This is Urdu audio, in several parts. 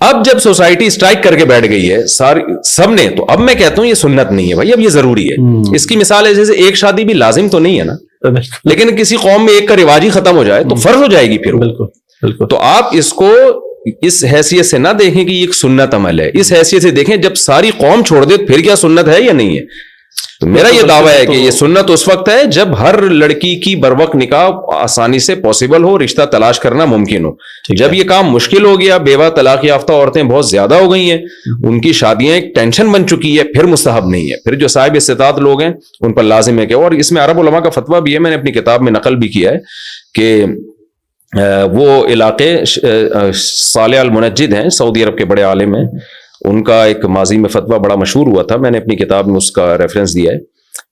اب جب سوسائٹی اسٹرائک کر کے بیٹھ گئی ہے ساری سب نے, تو اب میں کہتا ہوں یہ سنت نہیں ہے بھائی, اب یہ ضروری ہے. اس کی مثال ہے جیسے ایک شادی بھی لازم تو نہیں ہے نا, لیکن کسی قوم میں ایک کا رواج ہی ختم ہو جائے تو فرض ہو جائے گی پھر. بالکل. تو آپ اس کو اس حیثیت سے نہ دیکھیں کہ یہ ایک سنت عمل ہے, اس حیثیت سے دیکھیں جب ساری قوم چھوڑ دے پھر کیا سنت ہے یا نہیں ہے. تو میرا یہ دعویٰ ہے کہ یہ سنت اس وقت ہے جب ہر لڑکی کی بروقت نکاح آسانی سے پاسبل ہو, رشتہ تلاش کرنا ممکن ہو. جب یہ کام مشکل ہو گیا, بیوہ طلاق یافتہ عورتیں بہت زیادہ ہو گئی ہیں, ان کی شادیاں ایک ٹینشن بن چکی ہے, پھر مستحب نہیں ہے. پھر جو صاحب استطاعت لوگ ہیں ان پر لازم ہے کہ, اور اس میں عرب علماء کا فتویٰ بھی ہے, میں نے اپنی کتاب میں نقل بھی کیا ہے کہ وہ علاقے صالح المنجد ہیں, سعودی عرب کے بڑے عالم ہیں, ان کا ایک ماضی میں فتویٰ بڑا مشہور ہوا تھا, میں نے اپنی کتاب میں اس کا ریفرنس دیا ہے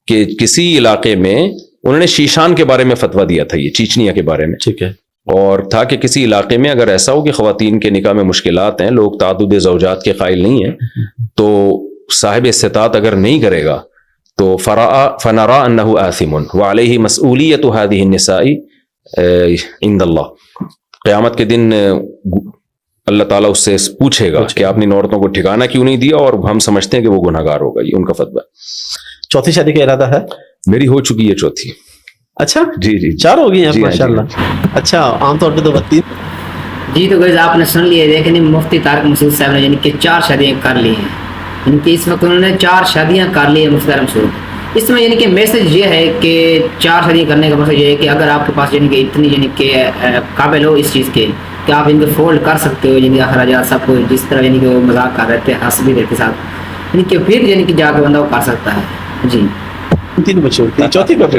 کہ کسی علاقے میں انہوں نے شیشان کے بارے میں فتویٰ دیا تھا, یہ چیچنیا کے بارے میں. ٹھیک ہے. اور تھا کہ کسی علاقے میں اگر ایسا ہو کہ خواتین کے نکاح میں مشکلات ہیں, لوگ تعدد زوجات کے قائل نہیں ہیں, تو صاحب استطاعت اگر نہیں کرے گا تو فنرا انہ آثم وعلیہ مسئولیت هذه النساء عند اللہ. قیامت کے دن اللہ تعالیٰ اس سے پوچھے گا کہ آپ نے عورتوں کو ٹھکانہ کیوں نہیں دیا, اور ہم سمجھتے ہیں کہ وہ گناہگار ہوگا. یہ ان کا فتویٰ. چوتھی شادی کا ارادہ ہے؟ میری ہو چکی ہے چوتھی. اچھا جی 4 ہو گئی ہیں ماشاءاللہ. اچھا, عام طور پہ تو 32. جی تو گائز آپ نے سن لیے, دیکھیں مفتی طارق مسعود صاحب نے یعنی کہ 4 شادیاں کر لی ہیں, یعنی کہ اس وقت انہوں نے 4 شادیاں کر لی ہیں مفتی طارق مسعود. اس میں یعنی کہ میسج یہ ہے کہ 4 شادیاں کرنے کا مطلب یہ ہے کہ اگر آپ کے پاس یعنی کہ اتنی یعنی کہ قابل ہو اس چیز کے کہ آپ ان کو فولڈ کر سکتے ہو, یعنی اخراجات سب کو جس طرح یعنی کہ وہ مذاق کر رہے تھے, ہنس بھی رہتے ساتھ, یعنی کہ پھر یعنی کہ جا کے بندہ وہ کر سکتا ہے. جی 3 بچے ہوتی ہیں, چوتھی کب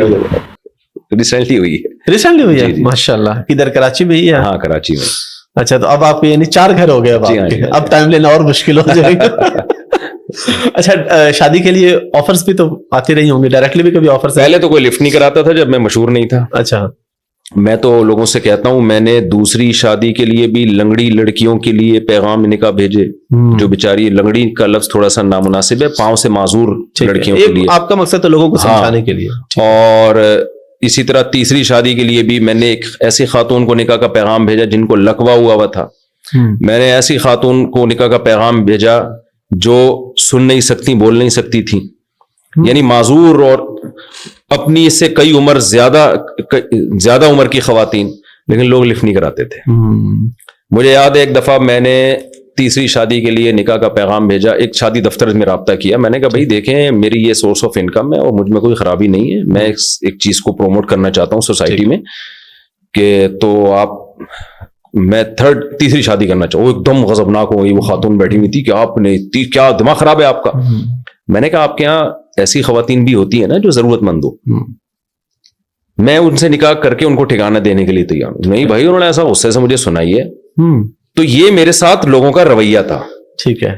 ریسنٹلی ہوئی ہے. ریسنٹلی ہوئی ہے ماشاءاللہ. کدھر کراچی میں ہی ہے؟ ہاں کراچی میں. اچھا, تو اب آپ یعنی 4 گھر ہو گئے اب آپ کے, اب ٹائم لینا اور مشکل ہو جائے گا. اچھا, شادی کے لیے آفرز بھی تو آتے رہی ہوں گے, ڈائریکٹلی بھی کبھی آفرز؟ پہلے تو کوئی لفٹ نہیں کراتا تھا جب میں مشہور نہیں تھا. اچھا, میں تو لوگوں سے کہتا ہوں, میں نے دوسری شادی کے لیے بھی لنگڑی لڑکیوں کے لیے پیغام نکاح بھیجے, جو بیچاری, لنگڑی کا لفظ تھوڑا سا نامناسب ہے, پاؤں سے معذور لڑکیوں کے لیے. آپ کا مقصد تو لوگوں کو سمجھانے کے لیے. اور اسی طرح تیسری شادی کے لیے بھی میں نے ایک ایسی خاتون کو نکاح کا پیغام بھیجا جن کو لقوہ ہوا تھا. میں نے ایسی خاتون کو نکاح کا پیغام بھیجا جو سن نہیں سکتی, بول نہیں سکتی تھی, یعنی معذور اور اپنی سے کئی عمر زیادہ عمر کی خواتین, لیکن لوگ لفٹ نہیں کراتے تھے. مجھے یاد ہے ایک دفعہ میں نے تیسری شادی کے لیے نکاح کا پیغام بھیجا, ایک شادی دفتر میں رابطہ کیا, میں نے کہا بھائی دیکھیں میری یہ سورس آف انکم ہے اور مجھ میں کوئی خرابی نہیں ہے, میں ایک چیز کو پروموٹ کرنا چاہتا ہوں سوسائٹی میں, کہ تو آپ, میں تیسری شادی کرنا چاہوں. وہ ایک دم غضبناک ہو گئی, وہ خاتون بیٹھی ہوئی تھی کہ آپ نے کیا دماغ خراب ہے آپ کا. میں نے کہا آپ کے یہاں ایسی خواتین بھی ہوتی ہیں نا جو ضرورت مند ہو, میں ان سے نکاح کر کے ان کو ٹھکانہ دینے کے لیے تیار ہوں. نہیں بھائی, انہوں نے ایسا غصے سے مجھے سنائی ہے. تو یہ میرے ساتھ لوگوں کا رویہ تھا. ٹھیک ہے.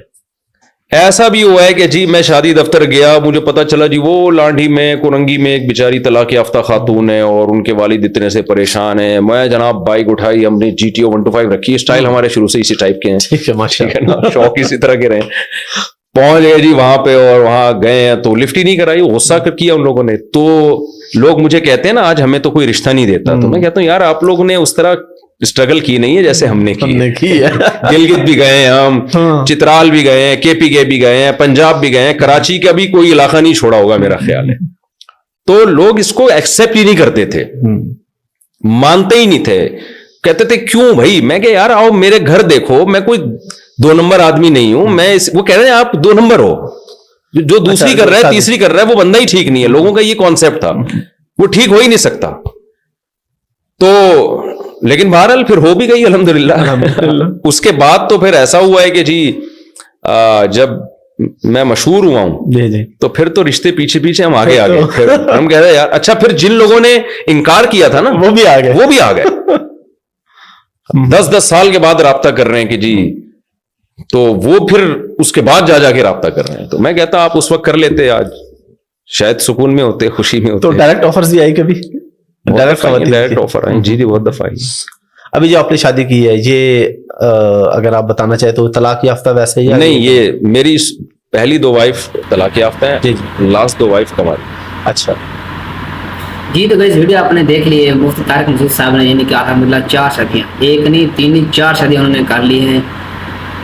ایسا بھی ہوا ہے کہ جی میں شادی دفتر گیا, مجھے پتا چلا جی وہ لانڈھی میں کورنگی میں ایک بیچاری طلاق یافتہ خاتون ہے اور ان کے والد اتنے سے پریشان ہیں. میں جناب بائک اٹھائی, ہم نے GTO 125 رکھی, اسٹائل ہمارے شروع سے اسی ٹائپ کے ہیں. ٹھیک ہے ماشاءاللہ, شوق اسی طرح کے رہے. پہنچ گئے جی وہاں پہ, اور وہاں گئے ہیں تو لفٹ ہی نہیں کرائی, غصہ کیا ان لوگوں نے. تو لوگ مجھے کہتے ہیں نا آج ہمیں تو کوئی رشتہ نہیں دیتا, تو میں کہتا ہوں یار آپ لوگوں نے اس طرح اسٹرگل کی نہیں ہے جیسے ہم نے کی ہے. گلگت بھی گئے ہیں ہم, چترال بھی گئے ہیں, KPK بھی گئے ہیں, پنجاب بھی گئے ہیں, کراچی کا بھی کوئی علاقہ نہیں چھوڑا ہوگا میرا خیال ہے. تو لوگ اس کو ایکسپٹ ہی نہیں کرتے تھے, مانتے ہی نہیں تھے, کہتے تھے کیوں بھائی. میں کہ یار آؤ میرے گھر دیکھو, میں کوئی 2 نمبر آدمی نہیں ہوں. میں وہ کہہ رہے ہیں آپ 2 نمبر ہو, جو دوسری کر رہا ہے تیسری کر رہا ہے وہ بندہ ہی ٹھیک نہیں ہے. لوگوں کا یہ کانسیپٹ تھا, وہ ٹھیک ہو ہی نہیں سکتا. تو لیکن بہرحال پھر ہو بھی گئی الحمدللہ. اس کے بعد تو پھر ایسا ہوا ہے کہ جی جب میں مشہور ہوا ہوں تو پھر تو رشتے پیچھے پیچھے ہم آگے آگے. پھر ہم کہہ رہے یار اچھا, پھر جن لوگوں نے انکار کیا تھا نا وہ بھی آ گئے 10 سال کے بعد رابطہ کر رہے ہیں کہ جی, تو وہ پھر اس کے بعد جا کے رابطہ کر رہے ہیں. تو میں کہتا آپ اس وقت کر لیتے, آج شاید سکون میں ہوتے, خوشی میں ہوتے. تو ڈائریکٹ آفرز بھی آئی کبھی؟ ڈائریکٹ آفر آئی جی, بہت دفعہ آئی. ابھی جو آپ نے شادی کی ہے یہ اگر آپ بتانا چاہیں تو طلاق یافتہ ویسے ہی؟ نہیں, یہ میری پہلی 2 وائف طلاق یافتہ ہیں, لاسٹ 2 وائف کمال. اچھا جی. تو گائز ویڈیو آپ نے دیکھ لی ہے, مفتی طارق مسعود صاحب نے یعنی کہ الحمدللہ 4 شادیاں, ایک نہیں 3 نہیں 4 شادیاں انہوں نے کر لی ہیں.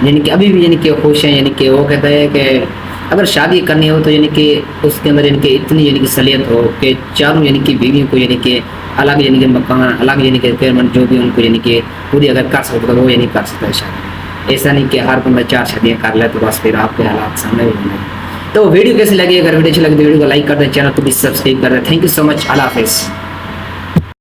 یعنی کہ ابھی بھی یعنی کہ خوش ہیں. یعنی کہ وہ کہتا ہے کہ اگر شادی کرنی ہو تو یعنی کہ اس کے اندر یعنی کہ اتنی یعنی کہ صلاحیت ہو کہ چاروں یعنی کہ بیویوں کو یعنی کہ الگ یعنی کہ مکان الگ یعنی کہ پیمنٹ جو بھی ان کو یعنی کہ پوری اگر کر سکتا ہے وہ یعنی کر سکتا ہے شادی. ایسا نہیں کہ ہر بندہ 4 شادیاں کر لے تو بس پھر آپ کے حالات سامنے بھی ہوں گے. تو ویڈیو کیسی لگی؟ اگر ویڈیو اچھی لگے تو ویڈیو کو لائک کر دیں, چینل کو بھی سبسکرائب کر دیں. تھینک یو سو مچ. اللہ حافظ.